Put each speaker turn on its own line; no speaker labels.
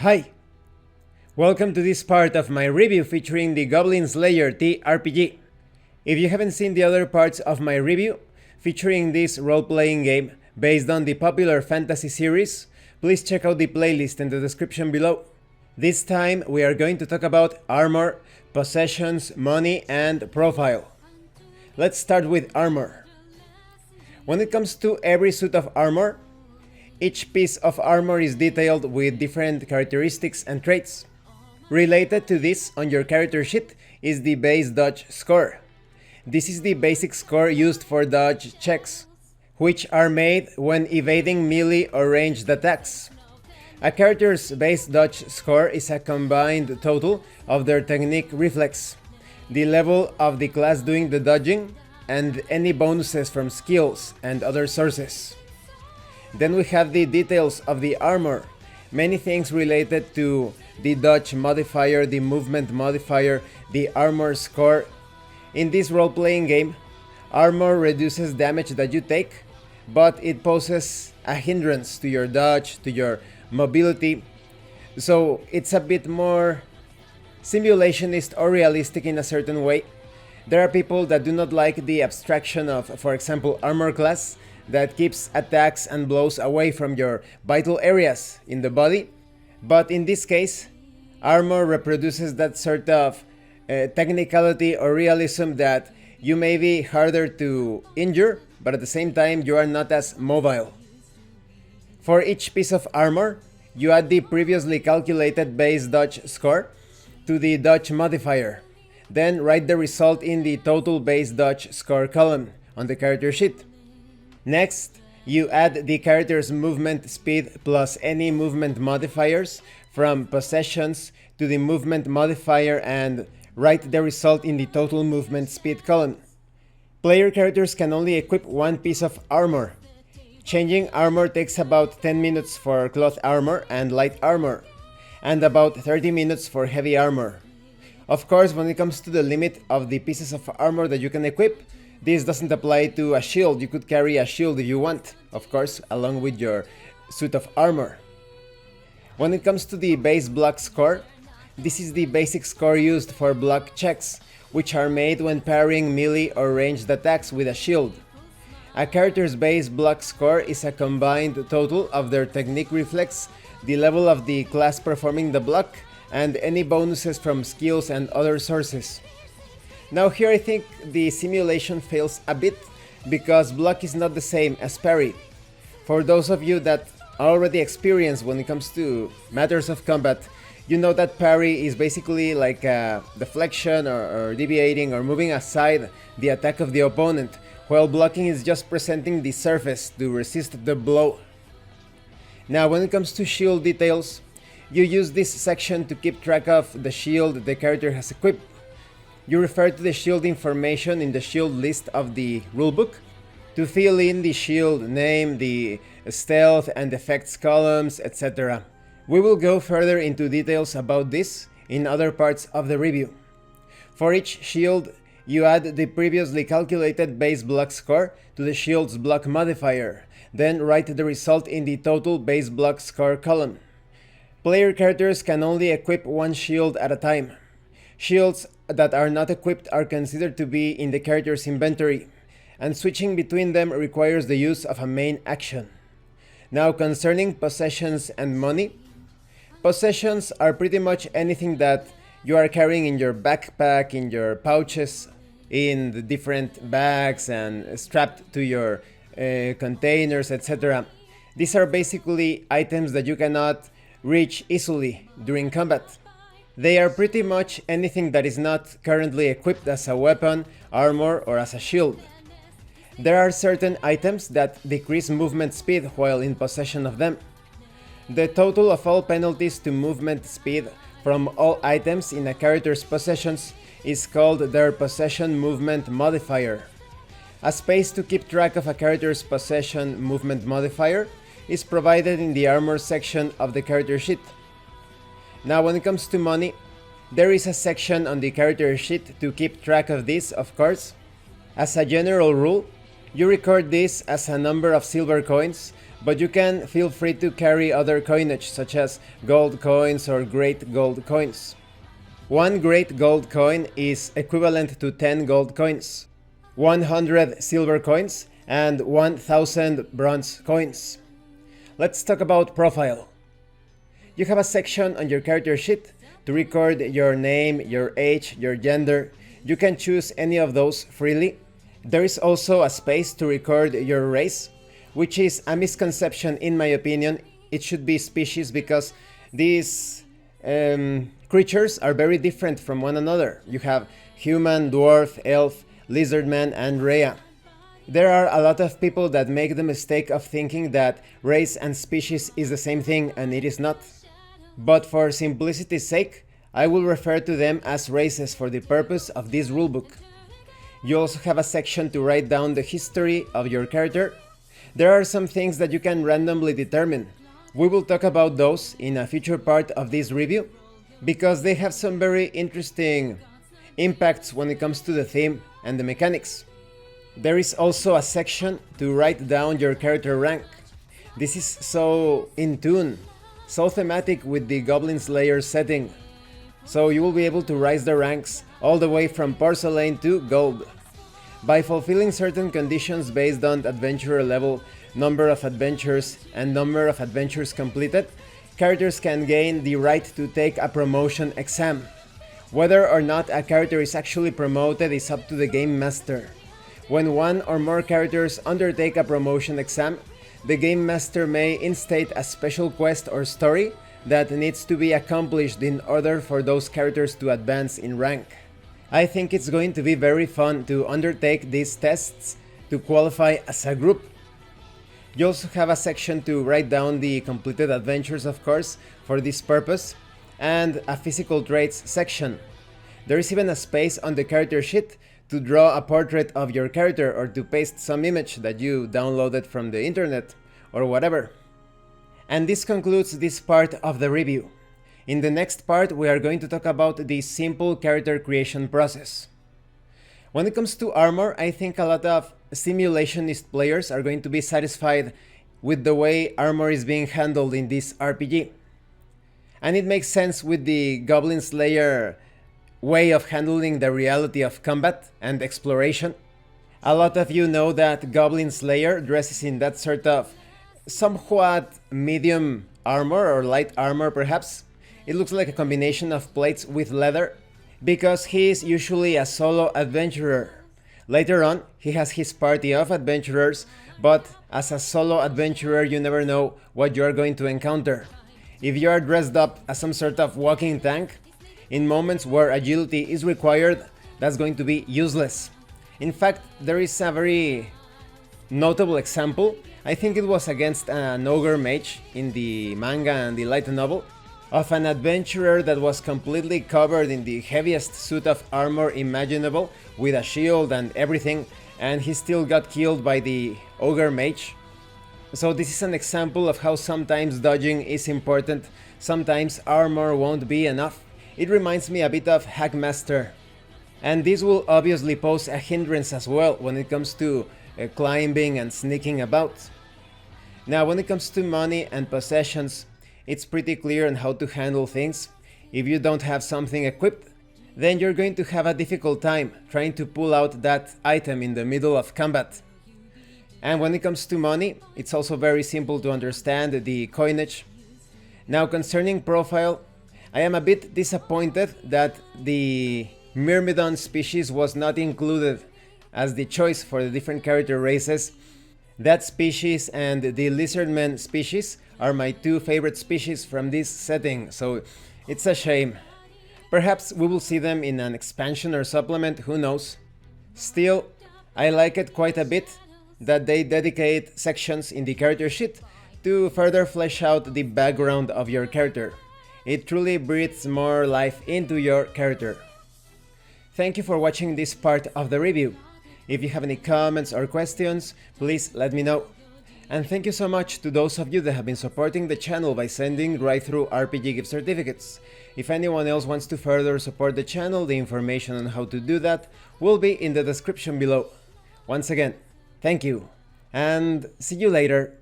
Hi! Welcome to this part of my review featuring the Goblin Slayer TRPG. If you haven't seen the other parts of my review featuring this role-playing game based on the popular fantasy series, please check out the playlist in the description below. This time we are going to talk about armor, possessions, money, and profile. Let's start with armor. When it comes to every suit of armor, each piece of armor is detailed with different characteristics and traits. Related to this on your character sheet is the base dodge score. This is the basic score used for dodge checks, which are made when evading melee or ranged attacks. A character's base dodge score is a combined total of their technique reflex, the level of the class doing the dodging, and any bonuses from skills and other sources. Then we have the details of the armor, many things related to the dodge modifier, the movement modifier, the armor score. In this role-playing game, armor reduces damage that you take, but it poses a hindrance to your dodge, to your mobility, so it's a bit more simulationist or realistic in a certain way. There are people that do not like the abstraction of, for example, armor class, that keeps attacks and blows away from your vital areas in the body, but in this case, armor reproduces that sort of technicality or realism that you may be harder to injure, but at the same time you are not as mobile. For each piece of armor, you add the previously calculated base dodge score to the dodge modifier, then write the result in the total base dodge score column on the character sheet. Next, you add the character's movement speed plus any movement modifiers from possessions to the movement modifier and write the result in the total movement speed column. Player characters can only equip one piece of armor. Changing armor takes about 10 minutes for cloth armor and light armor, and about 30 minutes for heavy armor. Of course, when it comes to the limit of the pieces of armor that you can equip, this doesn't apply to a shield. You could carry a shield if you want, of course, along with your suit of armor. When it comes to the base block score, this is the basic score used for block checks, which are made when parrying melee or ranged attacks with a shield. A character's base block score is a combined total of their technique reflex, the level of the class performing the block, and any bonuses from skills and other sources. Now here I think the simulation fails a bit, because block is not the same as parry. For those of you that are already experienced when it comes to matters of combat, you know that parry is basically like a deflection or deviating or moving aside the attack of the opponent, while blocking is just presenting the surface to resist the blow. Now when it comes to shield details, you use this section to keep track of the shield the character has equipped. You refer to the shield information in the shield list of the rulebook to fill in the shield name, the stealth and effects columns, etc. We will go further into details about this in other parts of the review. For each shield, you add the previously calculated base block score to the shield's block modifier, then write the result in the total base block score column. Player characters can only equip one shield at a time. Shields that are not equipped are considered to be in the character's inventory, and switching between them requires the use of a main action. Now concerning possessions and money, possessions are pretty much anything that you are carrying in your backpack, in your pouches, in the different bags and strapped to your containers, etc. These are basically items that you cannot reach easily during combat. They are pretty much anything that is not currently equipped as a weapon, armor, or as a shield. There are certain items that decrease movement speed while in possession of them. The total of all penalties to movement speed from all items in a character's possessions is called their possession movement modifier. A space to keep track of a character's possession movement modifier is provided in the armor section of the character sheet. Now when it comes to money, there is a section on the character sheet to keep track of this, of course. As a general rule, you record this as a number of silver coins, but you can feel free to carry other coinage such as gold coins or great gold coins. One great gold coin is equivalent to 10 gold coins, 100 silver coins, and 1000 bronze coins. Let's talk about profile. You have a section on your character sheet to record your name, your age, your gender. You can choose any of those freely. There is also a space to record your race, which is a misconception in my opinion. It should be species because these creatures are very different from one another. You have human, dwarf, elf, lizardman, and Rhea. There are a lot of people that make the mistake of thinking that race and species is the same thing, and it is not. But for simplicity's sake, I will refer to them as races for the purpose of this rulebook. You also have a section to write down the history of your character. There are some things that you can randomly determine. We will talk about those in a future part of this review, because they have some very interesting impacts when it comes to the theme and the mechanics. There is also a section to write down your character rank. This is so in tune, so thematic with the Goblin Slayer setting, so you will be able to rise the ranks all the way from porcelain to gold. By fulfilling certain conditions based on adventurer level, number of adventures, and number of adventures completed, characters can gain the right to take a promotion exam. Whether or not a character is actually promoted is up to the game master. When one or more characters undertake a promotion exam, the game master may instate a special quest or story that needs to be accomplished in order for those characters to advance in rank. I think it's going to be very fun to undertake these tests to qualify as a group. You also have a section to write down the completed adventures, of course, for this purpose, and a physical traits section. There is even a space on the character sheet to draw a portrait of your character or to paste some image that you downloaded from the internet or whatever. And this concludes this part of the review. In the next part, we are going to talk about the simple character creation process. When it comes to armor, I think a lot of simulationist players are going to be satisfied with the way armor is being handled in this RPG. And it makes sense with the Goblin Slayer way of handling the reality of combat and exploration. A lot of you know that Goblin Slayer dresses in that sort of somewhat medium armor or light armor perhaps. It looks like a combination of plates with leather, because he is usually a solo adventurer. Later on, he has his party of adventurers, but as a solo adventurer you never know what you are going to encounter. If you are dressed up as some sort of walking tank, in moments where agility is required, that's going to be useless. In fact, there is a very notable example. I think it was against an ogre mage in the manga and the light novel, of an adventurer that was completely covered in the heaviest suit of armor imaginable, with a shield and everything, and he still got killed by the ogre mage. So this is an example of how sometimes dodging is important, sometimes armor won't be enough. It reminds me a bit of Hackmaster. And this will obviously pose a hindrance as well when it comes to climbing and sneaking about. Now, when it comes to money and possessions, it's pretty clear on how to handle things. If you don't have something equipped, then you're going to have a difficult time trying to pull out that item in the middle of combat. And when it comes to money, it's also very simple to understand the coinage. Now, concerning profile, I am a bit disappointed that the Myrmidon species was not included as the choice for the different character races. That species and the Lizardman species are my two favorite species from this setting, so it's a shame. Perhaps we will see them in an expansion or supplement, who knows. Still, I like it quite a bit that they dedicate sections in the character sheet to further flesh out the background of your character. It truly breathes more life into your character. Thank you for watching this part of the review. If you have any comments or questions, please let me know. And thank you so much to those of you that have been supporting the channel by sending right through RPG gift certificates. If anyone else wants to further support the channel, the information on how to do that will be in the description below. Once again, thank you, and see you later.